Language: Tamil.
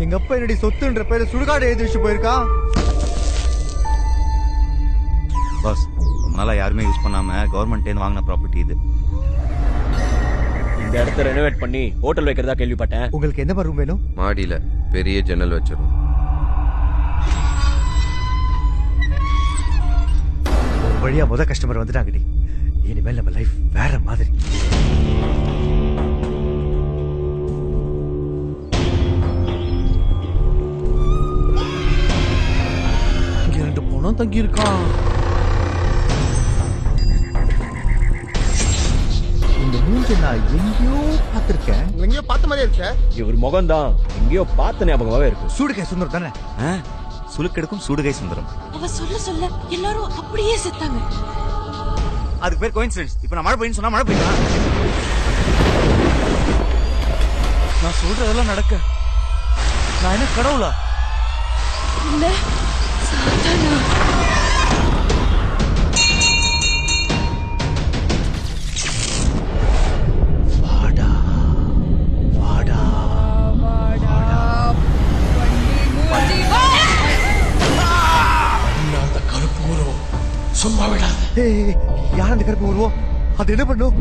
எங்க அப்பா என்னடி சொத்துன்ற பேரு சுடுகாடு எழுதி வச்சு போயிருக்கா. பாஸ், ரொம்ப நாளா யாருமே யூஸ் பண்ணாம கவர்மெண்ட் வாங்கின ப்ராப்பர்ட்டி இது. இந்த இடத்த ரெனோவேட் பண்ணி ஹோட்டல் வைக்கிறதா கேள்விப்பட்டேன். உங்களுக்கு என்ன ரூம் வேணும்? மாடியில பெரிய ஜன்னல் வச்சிரும். ஒரு வழியா முத கஸ்டமர் வந்துட்டாங்கடி. இனிமேல் நம்ம லைஃப் வேற மாதிரி. இங்க 2 பொண்ணும் தங்கி இருக்கான். இந்த மூஞ்ச நான் எங்கேயோ பார்த்திருக்கேன். எங்கேயோ பார்த்த மாதிரியே இருக்க. இவர் முகம் தான் எங்கேயோ பார்த்த ஞாபகமாவே இருக்கு. சூடுகை சுந்தரம் தானே? சுலுக்கெடுக்கும் சுடுகை சுந்தரம். அவ சொல்ல சொல்ல எல்லாரும் அப்படியே செத்தாங்க. அதுக்கு பேர் கோயின்சிடன்ஸ். இப்ப நான் மழை பெய்யும் சொன்னா மழை பெய்யும். நான் சொல்றதெல்லாம் நடக்க நான் என்ன கடவுளா? இல்ல சாத்தானா. வாடா வாடா வாடா. அந்த கருப்பு உருவம் சும்மா விடாத. யார் அந்த கருப்பு உருவம்? அது என்ன பண்ணும்?